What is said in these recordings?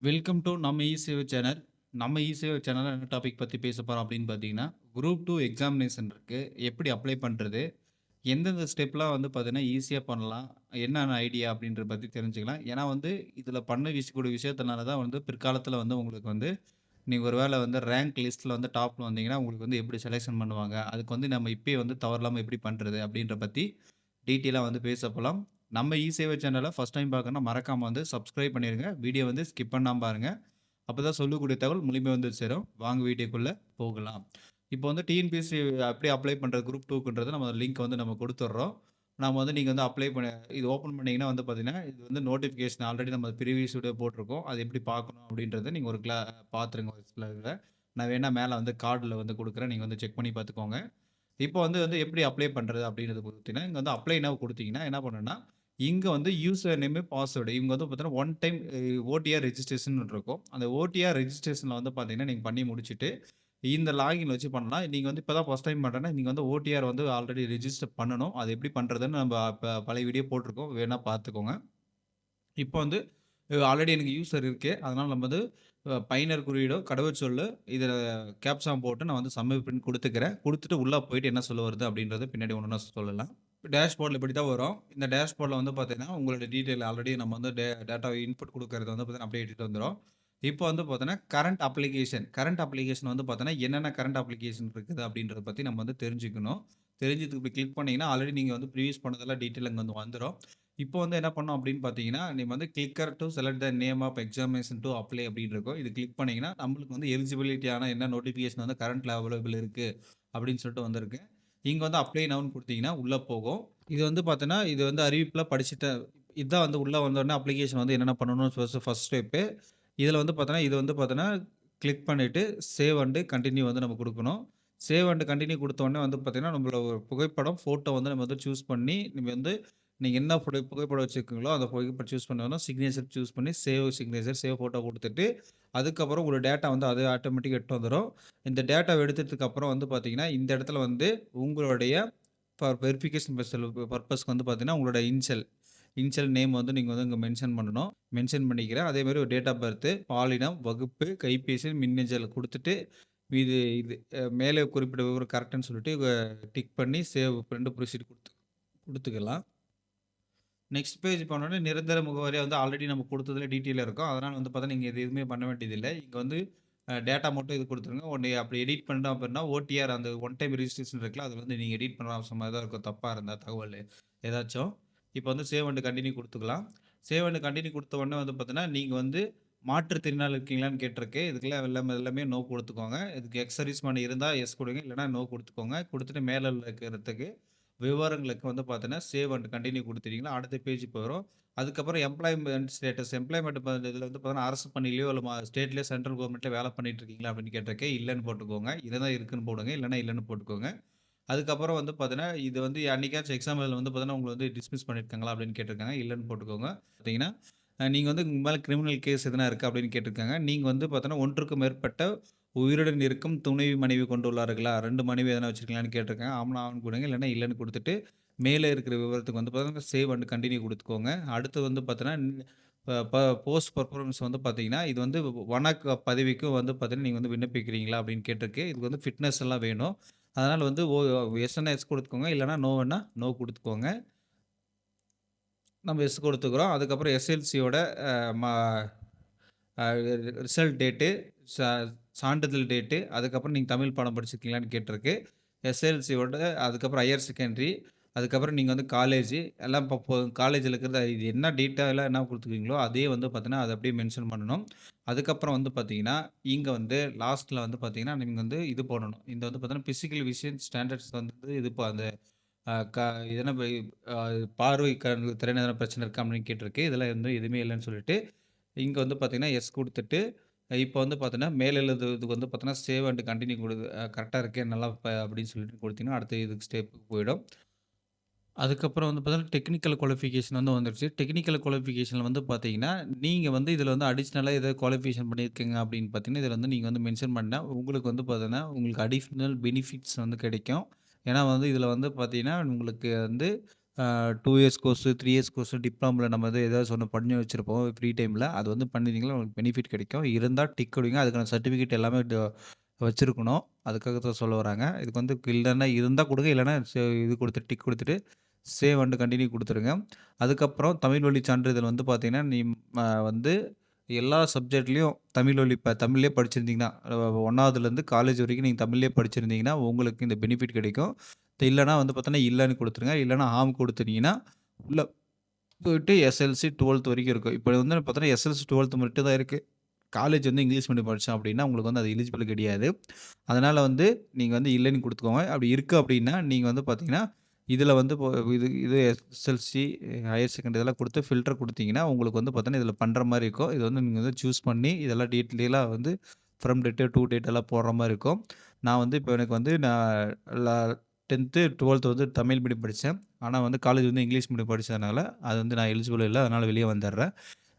Welcome to நம்ம இ-சேவை channel. நம்ம இ-சேவை சேனல்ல என்ன டாபிக் பத்தி பேச போறோம் அப்படின்னு பார்த்தீங்கன்னா, குரூப் 2 எக்ஸாமினேஷன் இருக்கு. எப்படி அப்ளை பண்றது? எந்தெந்த ஸ்டெப்லாம் வந்து பார்த்தீங்கன்னா, ஈஸியா பண்ணலாம்? என்னென்ன ஐடியா அப்படின்றத பத்தி தெரிஞ்சுக்கலாம். ஏன்னா வந்து இதில பண்ண கூடிய விஷயத்தினால தான் வந்து பிற்காலத்தில வந்து உங்களுக்கு வந்து நீங்க ஒரு வேள வந்து ரேங்க் லிஸ்ட்ல வந்து டாப்ல வந்தீங்கன்னா, உங்களுக்கு வந்து எப்படி செலக்ஷன் பண்ணுவாங்க? அதுக்கு வந்து நம்ம இப்பயே வந்து தவறில்லாம எப்படி பண்றது? அப்படின்ற பத்தி டீட்டெயிலா வந்து பேச போலாம். நம்ம இ-சேவை சேனல ஃபர்ஸ்ட் டைம் பார்க்கணும்னா மறக்காம வந்து சப்ஸ்கிரைப் பண்ணிருங்க. வீடியோ வந்து ஸ்கிப் பண்ணாம பாருங்க. அப்பதான் சொல்லக்கூடிய தகவல் முழுமையா வந்து சேரும். வாங்க வீடியோக்குள்ள போகலாம். இப்போ வந்து டிஎன்பிஎஸ்சி எப்படி அப்ளை பண்றது குரூப் 2க்குன்றத நம்ம லிங்க் வந்து நம்ம குடுத்துடுறோம். நாம வந்து நீங்க வந்து அப்ளை பண்ண இது ஓப்பன் பண்ணீங்கன்னா வந்து பார்த்தீங்கன்னா, இது வந்து நோட்டிஃபிகேஷன் ஆல்ரெடி நம்ம ப்ரீவியஸ் வீடியோ போட்டிருக்கோம். அது எப்படி பார்க்கணும் அப்படின்றத நீங்க ஒரு பார்த்துருங்க ஒரு சில இதுல. நான் வேணா மேல வந்து கார்டுல வந்து குடுக்குறேன். நீங்க வந்து செக் பண்ணி பார்த்துக்கோங்க. இப்போ வந்து வந்து எப்படி அப்ளை பண்றது அப்படின்றத பார்த்தீங்கன்னா, இங்க வந்து அப்ளை நவ் குடுத்தீங்கன்னா என்ன பண்ணும்னா, இங்க வந்து யூசர் நேமு, பாஸ்வேர்டு இவங்க வந்து பார்த்தீங்கன்னா, ஒன் டைம் ஓடிஆர் ரெஜிஸ்ட்ரேஷன் இருக்கும். அந்த ஓடிஆர் ரெஜிஸ்ட்ரேஷன்ல வந்து பார்த்தீங்கன்னா, நீங்க பண்ணி முடிச்சுட்டு, இந்த லாகின் வச்சு பண்ணலாம். நீங்க வந்து இப்ப தான் ஃபர்ஸ்ட் டைம் பண்றேன்னா, நீங்க வந்து ஓடிஆர் வந்து ஆல்ரெடி ரெஜிஸ்டர் பண்ணணும். அது எப்படி பண்றதுன்னு நம்ம பழைய வீடியோ போட்டுருக்கோம். வேணா பார்த்துக்கோங்க. இப்போ வந்து ஆல்ரெடி எனக்கு யூசர் இருக்கு. அதனால நம்ம வந்து பயனர் குறியீடோ, கடவுச்சொல்லு இதில கேப்ச்சா போட்டு நான் வந்து சப்மிட் பண்ணி குடுத்துக்கிறேன். குடுத்துட்டு உள்ள போயிட்டு என்ன சொல்ல வருது அப்படின்றத பின்னாடி ஒண்ணொண்ணா சொல்லலாம். டேஷ்போர்ட்ல இப்படி தான் வரும். இந்த டேஷ்போர்ட்ல வந்து பார்த்தீங்கன்னா, உங்களோட டீட்டெயில் ஆல்ரெடி நம்ம வந்து டேட்டா இன்புட் குடுக்கறது வந்து பார்த்தீங்கன்னா, அப்படியே எடுத்துட்டு வந்துரும். இப்போ வந்து பார்த்தீங்கன்னா, கரண்ட் அப்ளிகேஷன் வந்து பார்த்தீங்கன்னா, என்னென்ன கரண்ட் அப்ளிகேஷன் இருக்குது அப்படின்றத பத்தி நம்ம வந்து தெரிஞ்சுக்கணும். தெரிஞ்சதுக்கு இப்படி கிளிக் பண்ணீங்கன்னா, ஆல்ரெடி நீங்க வந்து ப்ரீவியஸ் பண்ணதெல்லாம் டீட்டெயில் அங்க வந்து வந்துரும். இப்போ வந்து என்ன பண்ணணும் அப்படின்னு பார்த்தீங்கன்னா, நீங்க வந்து click here to select the name of examination to apply அப்படின்னு இருக்கும். இது கிளிக் பண்ணீங்கன்னா, நம்மளுக்கு வந்து எலிஜிபிலிட்டியான என்ன நோட்டிஃபிகேஷன் வந்து கரண்ட்ல அவைலபிள் இருக்கு அப்படின்னு சொல்லிட்டு வந்திருக்கு. இங்க வந்து அப்ளை நவ்ன்னு குடுத்தீங்கன்னா உள்ள போகும். இது வந்து பார்த்தீங்கன்னா, இது வந்து அறிவிப்புல படிச்சுட்டு இதான் வந்து உள்ள வந்தோனே அப்ளிகேஷன் வந்து என்னென்ன பண்ணணும்னு ஃபர்ஸ்ட் ஸ்டெப்பு. இதுல வந்து பார்த்தீங்கன்னா, இது வந்து பார்த்தீங்கன்னா, கிளிக் பண்ணிட்டு சேவ் அண்ட் கன்டின்யூ வந்து நம்ம குடுக்கணும். சேவ் அண்ட் கன்டின்யூ குடுத்த உடனே வந்து பார்த்தீங்கன்னா, நம்மளோட ஒரு புகைப்படம், ஃபோட்டோ வந்து நம்ம வந்து சூஸ் பண்ணி, நீங்க வந்து நீங்க என்ன புகைப்படம் வச்சிருக்கீங்களோ, அந்த புகைப்படம் சூஸ் பண்ணணும். சிக்னேச்சர் சூஸ் பண்ணி சேவ் சிக்னேச்சர், சேவ் ஃபோட்டோ குடுத்துட்டு, அதுக்கப்புறம் உங்களோட டேட்டா வந்து அது ஆட்டோமேட்டிக்கா எடுத்துட்டு வந்துரும். இந்த டேட்டாவ எடுத்ததுக்கு அப்புறம் வந்து பார்த்தீங்கன்னா, இந்த இடத்துல வந்து உங்களுடைய ஃபார் வெரிஃபிகேஷன் பர்ப்பஸ்க்கு வந்து பார்த்தீங்கன்னா, உங்களோட இனிஷியல் நேம் வந்து நீங்க வந்து இங்க மென்ஷன் பண்ணணும். மென்ஷன் பண்ணிக்கிறேன். அதேமாரி ஒரு டேட் ஆஃப் பர்த், பாலினம், வகுப்பு, கைபேசி, மின்னஞ்சல் குடுத்துட்டு, இது இது மேலே குறிப்பிட்ட விவரம் கரெக்ட்ன்னு சொல்லிட்டு டிக் பண்ணி சேவ் பிரிண்ட் ப்ரொசீட் குடுத்துக்கலாம். நெக்ஸ்ட் பேஜ் போனோனே நிரந்தர முகவரியா வந்து ஆல்ரெடி நம்ம குடுத்ததுல டீட்டெயில் இருக்கும். அதனால வந்து பார்த்தா நீங்க இது எதுவுமே பண்ண வேண்டியதில்ல. இங்க வந்து டேட்டா மட்டும் இது குடுத்துருங்க. ஒண்ணு அப்படி எடிட் பண்ணோம் அப்படின்னா, ஓடிஆர் அந்த ஒன் டைம் ரெஜிஸ்ட்ரேஷன் இருக்குல்ல, அது வந்து நீங்க எடிட் பண்ற அவசியமா தான் இருக்கும். தப்பா இருந்தா தகவல் ஏதாச்சும். இப்போ வந்து சேவ் அண்ட் கன்டின்யூ குடுத்துக்கலாம். சேவ் அண்ட் கன்டின்யூ குடுத்த உடனே வந்து பார்த்தீங்கன்னா, நீங்க வந்து மாற்றுத்திறனாளி இருக்கீங்களான்னு கேட்டிருக்கு. இதுக்கெல்லாம் எல்லாமே நோ குடுத்துக்கோங்க. இதுக்கு எக்ஸ் சர்வீஸ் மேன் இருந்தா எஸ் குடுங்க. இல்லன்னா நோ குடுத்துக்கோங்க. குடுத்துட்டு மேல இருக்கிறதுக்கு விவரங்களுக்கு வந்து பார்த்தீங்கன்னா, சேவ் அண்ட் கன்டின்யூ குடுத்துட்டீங்கன்னா, அடுத்த பேஜ் போயிரும். அதுக்கப்புறம் எம்ப்ளாய்மென்ட் ஸ்டேட்டஸ் எம்ப்ளாய்மென்ட் இதில வந்து பார்த்தீங்கன்னா, அரசு பணியிலயோ இல்ல ஸ்டேட்லயோ, சென்ட்ரல் கவர்ன்மெண்ட்லயோ வேலை பண்ணிட்டு இருக்கீங்களா அப்படின்னு கேட்டிருக்கு. இல்லன்னு போட்டுக்கோங்க. இதுதான் இருக்குன்னு போடுங்க. இல்லன்னா இல்லன்னு போட்டுக்கோங்க. அதுக்கப்புறம் வந்து பார்த்தீங்கன்னா, இது வந்து என்னைக்காச்சும் எக்ஸாம் எழுத வந்து பார்த்தீங்கன்னா, உங்கள வந்து டிஸ்மிஸ் பண்ணியிருக்காங்களா அப்படின்னு கேட்டிருக்காங்க. இல்லன்னு போட்டுக்கோங்க. பார்த்தீங்கன்னா, நீங்க வந்து உங்க மேல கிரிமினல் கேஸ் எதுனா இருக்கா அப்படின்னு கேட்டிருக்காங்க. நீங்க வந்து பார்த்தீங்கன்னா, ஒன்றுக்கும் மேற்பட்ட உயிருடன் இருக்கும் துணைவி, மனைவி கொண்டுள்ளார்களா? 2 மனைவி எதனா வச்சிருக்கீங்களான்னு கேட்டிருக்காங்க. ஆம்னா ஆம்ன்னு குடுங்க. இல்லன்னா இல்லன்னு குடுத்துட்டு, மேலே இருக்கிற விவரத்துக்கு வந்து பார்த்தீங்கன்னா, சேவ் அண்ட் கன்டின்யூ குடுத்துக்கோங்க. அடுத்து வந்து பார்த்தீங்கன்னா, ப ப போஸ்ட் பெர்ஃபார்மன்ஸ் வந்து பார்த்தீங்கன்னா, இது வந்து வணக்க பதவிக்கும் வந்து பார்த்தீங்கன்னா, நீங்க வந்து விண்ணப்பிக்கிறீங்களா அப்படின்னு கேட்டிருக்கு. இதுக்கு வந்து ஃபிட்னஸ் எல்லாம் வேணும். அதனால வந்து எஸ்ன்னா எஸ் குடுத்துக்கோங்க. இல்லன்னா நோன்னா நோ குடுத்துக்கோங்க. நம்ம எஸ் குடுத்துக்கிறோம். அதுக்கப்புறம் எஸ்எல்சியோட அ ம அ ரிசல்ட் டேட்டு, சா சான்றிதழ் டேட்டு, அதுக்கப்புறம் நீங்க தமிழ் பாடம் படிச்சிருக்கீங்களான்னு கேட்டிருக்கு. எஸ்எல்சியோட அதுக்கப்புறம் ஹையர் செகண்டரி, அதுக்கப்புறம் நீங்க வந்து காலேஜ் எல்லாம் இப்போ காலேஜ்ல இருக்கிறது இது என்ன டீட்டெயிலா என்ன குடுத்துருக்கீங்களோ, அதே வந்து பார்த்தீங்கன்னா, அத அப்படியே மென்ஷன் பண்ணணும். அதுக்கப்புறம் வந்து பார்த்தீங்கன்னா, இங்க வந்து லாஸ்ட்ல வந்து பார்த்தீங்கன்னா, நீங்க வந்து இது போடணும். இந்த வந்து பார்த்தீங்கன்னா, பிசிக்கல் விஷன் ஸ்டாண்டர்ட்ஸ் வந்து இது அந்த அ க எதனா அ பார்வை திறன் எதனா பிரச்சனை இருக்கா அப்படின்னு கேட்டிருக்கு. இதெல்லாம் வந்து எதுவுமே இல்லன்னு சொல்லிட்டு இங்க வந்து பார்த்தீங்கன்னா, எஸ் குடுத்துட்டு, இப்போ வந்து பார்த்தீங்கன்னா, மேல் எழுதுறதுக்கு வந்து பார்த்தீங்கன்னா, சேவ் அண்ட் கன்டின்யூ கரெக்ட்டா இருக்கே நல்லா அப்படின்னு சொல்லிட்டு குடுத்தீங்கன்னா, அடுத்த இதுக்கு ஸ்டெப்புக்கு போயிடும். அதுக்கப்புறம் வந்து பார்த்தீங்கன்னா, டெக்னிக்கல் குவாலிஃபிகேஷன் வந்து வந்துருச்சு. டெக்னிக்கல் குவாலிஃபிகேஷன்ல வந்து பார்த்தீங்கன்னா, நீங்க வந்து இதில வந்து அடிஷனலா ஏதாவது குவாலிஃபிகேஷன் பண்ணியிருக்கீங்க அப்படின்னு பார்த்தீங்கன்னா, இதில வந்து நீங்க வந்து மென்ஷன் பண்ணா, உங்களுக்கு வந்து பார்த்தீங்கன்னா, உங்களுக்கு அடிஷனல் பெனிஃபிட்ஸ் வந்து கிடைக்கும். ஏன்னா வந்து இதில வந்து பார்த்தீங்கன்னா, உங்களுக்கு வந்து 2 இயர்ஸ் கோர்ஸு, 3 இயர்ஸ் கோர்ஸு, டிப்ளோமால நம்ம வந்து ஏதாச்சும் ஒண்ணு பண்ணி வச்சிருப்போம் ஃப்ரீ டைம்ல. அது வந்து பண்ணியிருந்தீங்கன்னா உங்களுக்கு பெனிஃபிட் கிடைக்கும். இருந்தா டிக் அடிங்க. அதுக்கான சர்டிஃபிகேட் எல்லாமே வச்சிருக்கணும். அதுக்காக தான் சொல்ல வராங்க. இதுக்கு வந்து இல்லன்னா இருந்தா குடுங்க. இல்லன்னா இது குடுத்துட்டு டிக் குடுத்துட்டு சேவ் அண்ட் கன்டின்யூ குடுத்துருங்க. அதுக்கப்புறம் தமிழ் வழி சான்றிதழ் வந்து பார்த்தீங்கன்னா, வந்து எல்லா சப்ஜெக்ட்லயும் தமிழ் வழி தமிழ்லயே படிச்சிருந்தீங்கன்னா, 1வதுலேருந்து காலேஜ் வரைக்கும் நீங்க தமிழ்லயே படிச்சிருந்தீங்கன்னா, உங்களுக்கு இந்த பெனிஃபிட் கிடைக்கும். இல்லன்னா வந்து பார்த்தீங்கன்னா, இல்லன்னு குடுத்துருங்க. இல்லன்னா ஆம் குடுத்துட்டீங்கன்னா, உள்ள போயிட்டு எஸ்எல்சி 12த் வரைக்கும் இருக்கும். இப்ப வந்து பார்த்தீங்கன்னா, எஸ்எல்சி 12த் மட்டும் தான் இருக்கு. காலேஜ் வந்து இங்கிலீஷ் மீடியம் படிச்சோம் அப்படின்னா, உங்களுக்கு வந்து அது எலிஜிபிள் கிடையாது. அதனால வந்து நீங்க வந்து இல்லைன்னு குடுத்துக்கோங்க. அப்படி இருக்கு அப்படின்னா, நீங்க வந்து பார்த்தீங்கன்னா, இதில வந்து இப்போ இது இது எஸ்எஸ்எல்சி, ஹையர் செகண்டரி இதெல்லாம் குடுத்து ஃபில்டர் குடுத்தீங்கன்னா, உங்களுக்கு வந்து பார்த்தீங்கன்னா, இதில பண்ற மாரி இருக்கும். இது வந்து நீங்க வந்து சூஸ் பண்ணி இதெல்லாம் டீட்டெயிலா வந்து ஃப்ரம் டேட்டு, டூ டேட் எல்லாம் போடுற மாரி இருக்கும். நான் வந்து இப்போ எனக்கு வந்து நான் ல 10த், 12த் வந்து தமிழ் மீடியம் படிச்சேன். ஆனா வந்து காலேஜ் வந்து இங்கிலீஷ் மீடியம் படிச்சதுனால, அது வந்து நான் எலிஜிபிள் இல்ல. அதனால வெளிய வந்துர்றேன்.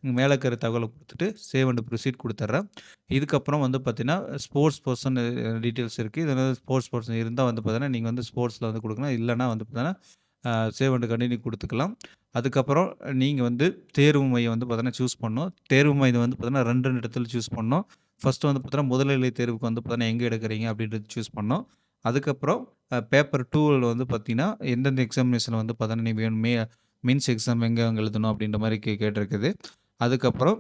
மேல இருக்கிற தகவல குடுத்துட்டு, சேவ் அண்ட் ப்ரொசீட் குடுத்துர்றேன். இதுக்கப்புறம் வந்து பார்த்தீங்கன்னா, ஸ்போர்ட்ஸ் பெர்சன் டீட்டெயில்ஸ் இருக்கு. இது வந்து ஸ்போர்ட்ஸ் பெர்சன் இருந்தா வந்து பார்த்தீங்கன்னா, நீங்க வந்து ஸ்போர்ட்ஸ்ல வந்து குடுக்கணும். இல்லன்னா வந்து பார்த்தீங்கன்னா, சேவ் அண்ட் கன்டின்யூ குடுத்துக்கலாம். அதுக்கப்புறம் நீங்க வந்து தேர்வு மையம் வந்து பார்த்தீங்கன்னா, சூஸ் பண்ணணும். தேர்வு மையம் வந்து பார்த்தீங்கன்னா, 2 இடத்துல சூஸ் பண்ணணும். ஃபர்ஸ்ட் வந்து பார்த்தீங்கன்னா, முதுநிலை தேர்வுக்கு வந்து பார்த்தீங்கன்னா, எங்க எடுக்கிறீங்க அப்படின்றது சூஸ் பண்ணணும். அதுக்கப்புறம் பேப்பர் 2ல வந்து பார்த்தீங்கன்னா, எந்தெந்த எக்ஸாமினேஷன் வந்து பார்த்தீங்கன்னா, நீ வேணுமே மெயின்ஸ் எக்ஸாம் எங்க எழுதணும் அப்படின்ற மாரி கேட்டிருக்குது. அதுக்கப்புறம்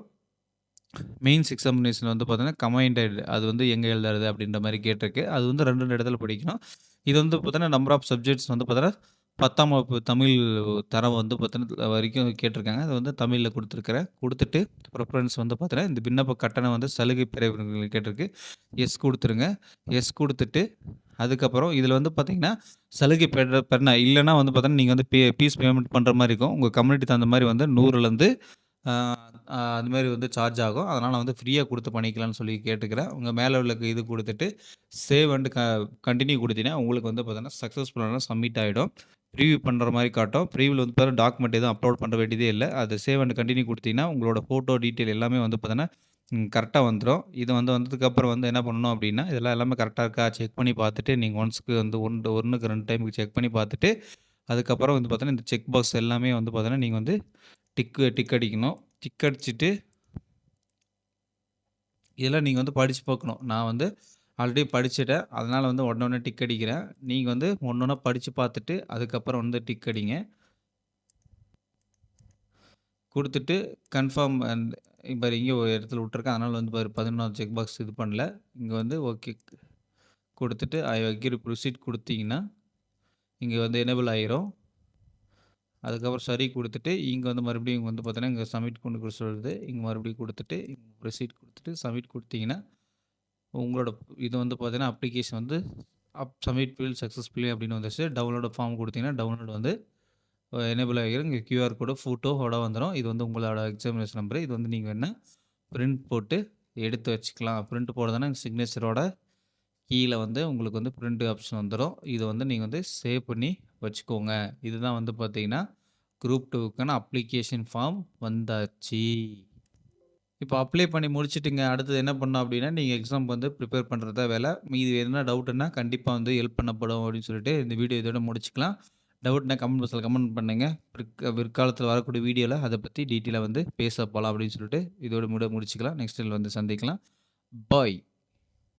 மெயின்ஸ் எக்ஸாமினேஷன் வந்து பார்த்தீங்கன்னா, கம்பைண்டட் அது வந்து எங்க எழுதுறது அப்படின்ற மாரி கேட்டிருக்கு. அது வந்து 2 இடத்துல படிக்கணும். இது வந்து பார்த்தீங்கன்னா, நம்பர் ஆஃப் சப்ஜெக்ட்ஸ் வந்து பார்த்தீங்கன்னா, 10ஆம் வகுப்பு தமிழ் தரம் வந்து பார்த்தீங்கன்னா வரைக்கும் கேட்டிருக்காங்க. அது வந்து தமிழ்ல குடுத்துருக்கிறேன். குடுத்துட்டு ப்ரிஃபரன்ஸ் வந்து பார்த்தீங்கன்னா, இந்த விண்ணப்ப கட்டணம் வந்து சலுகை பிரிவினர்களுக்கு கேட்டிருக்கு. எஸ் குடுத்துருங்க. எஸ் குடுத்துட்டு, அதுக்கப்புறம் இதில வந்து பார்த்தீங்கன்னா, சலுகை பெற இல்லன்னா வந்து பார்த்தீங்கன்னா, நீங்க வந்து ஃபீஸ் பேமெண்ட் பண்ற மாரி இருக்கும். உங்க கம்யூனிட்டிக்கு தகுந்த மாரி வந்து 100லேருந்து ஆ அது மாரி வந்து சார்ஜ் ஆகும். அதனால வந்து ஃப்ரீயா குடுத்து பண்ணிக்கலாம்னு சொல்லி கேட்டுக்கிறேன். உங்க மேல உள்ள இது குடுத்துட்டு, சேவ் அண்ட் கன்டின்யூ குடுத்தீங்கன்னா, உங்களுக்கு வந்து பார்த்தீங்கன்னா, சக்சஸ்ஃபுல்லான சப்மிட் ஆயிடும். ப்ரிவ்யூ பண்ற மாரி காட்டும். ப்ரிவ்யூல வந்து பார்த்தீங்கன்னா, டாக்குமெண்ட் எதுவும் அப்லோட் பண்ண வேண்டியதே இல்ல. அது சேவ் அண்ட் கன்டின்யூ குடுத்தீங்கன்னா, உங்களோட ஃபோட்டோ டீட்டெயில் எல்லாமே வந்து பார்த்தீங்கன்னா, கரெக்ட்டா வந்துரும். இது வந்து வந்ததுக்கப்புறம் வந்து என்ன பண்ணணும் அப்டின்னா, இதெல்லாம் எல்லாமே கரெக்ட்டா இருக்கா செக் பண்ணி பார்த்துட்டு, நீங்க ஒன்ஸ்க்கு வந்து 1க்கு 2 டைமுக்கு செக் பண்ணி பார்த்துட்டு, அதுக்கப்புறம் வந்து பார்த்தீங்கன்னா, இந்த செக் பாக்ஸ் எல்லாமே வந்து பார்த்தீங்கன்னா, நீங்க வந்து டிக் அடிக்கணும். டிக் அடிச்சுட்டு, இதெல்லாம் நீங்க வந்து படிச்சு பார்க்கணும். நான் வந்து ஆல்ரெடி படிச்சுட்டேன். அதனால வந்து ஒண்ணொண்ணு டிக் அடிக்கிறேன். நீங்க வந்து ஒண்ணொண்ணா படிச்சு பார்த்துட்டு, அதுக்கப்புறம் வந்து டிக் அடிங்க. குடுத்துட்டு கன்ஃபார்ம் பாரு இங்க ஒரு இடத்துல விட்டுருக்கேன். அதனால வந்து பாரு 11வது செக் பாக்ஸ் இது பண்ணல. இங்க வந்து ஓகே குடுத்துட்டு, ஐ அக்ரி ப்ரொசீட் குடுத்தீங்கன்னா, இங்க வந்து எனேபிள் ஆயிரும். அதுக்கப்புறம் சரி குடுத்துட்டு, இங்க வந்து மறுபடியும் இங்க வந்து பார்த்தீங்கன்னா, இங்க சப்மிட் கொண்டு குடுக்க சொல்லுது. இங்க மறுபடியும் குடுத்துட்டு, ப்ரொசீட் குடுத்துட்டு, சப்மிட் குடுத்தீங்கன்னா, உங்களோட இது வந்து பார்த்தீங்கன்னா, அப்ளிகேஷன் வந்து சப்மிட் ஃபீல்ட் சக்சஸ்ஃபுல்லி அப்படின்னு வந்துருச்சு. டவுன்லோட் ஃபார்ம் குடுத்தீங்கன்னா, டவுன்லோட் வந்து எனேபிள் ஆகிரும். இங்க கியூஆர் கோடு, ஃபோட்டோவோட வந்துரும். இது வந்து உங்களோட எக்ஸாமினேஷன் நம்பரு. இது வந்து நீங்க வேணா பிரிண்ட் போட்டு எடுத்து வச்சுக்கலாம். பிரிண்ட் போடுறதுனா சிக்னேச்சரோட கீழ வந்து உங்களுக்கு வந்து பிரிண்ட் ஆப்ஷன் வந்துரும். இத வந்து நீங்க வந்து சேவ் பண்ணி வச்சுக்கோங்க. இதுதான் வந்து பார்த்தீங்கன்னா, குரூப் 2க்கான அப்ளிகேஷன் ஃபார்ம் வந்தாச்சு. இப்போ அப்ளை பண்ணி முடிச்சுட்டுங்க. அடுத்தது என்ன பண்ணணும் அப்டின்னா, நீங்க எக்ஸாம்க்கு வந்து ப்ரிப்பேர் பண்றது தான் வேல. மீதி எதுனா டவுட்னா கண்டிப்பா வந்து ஹெல்ப் பண்ணப்படும் அப்டின்னு சொல்லிட்டு இந்த வீடியோ இதோட முடிச்சுக்கலாம். டவுட்னா கமெண்ட் பாக்ஸ்ல கமெண்ட் பண்ணுங்க. பிற்காலத்துல வரக்கூடிய வீடியோல அத பத்தி டீட்டெயிலா வந்து பேச போலாம் அப்டின்னு சொல்லிட்டு இதோட முடிச்சுக்கலாம். நெக்ஸ்ட் இதில வந்து சந்திக்கலாம். பாய்.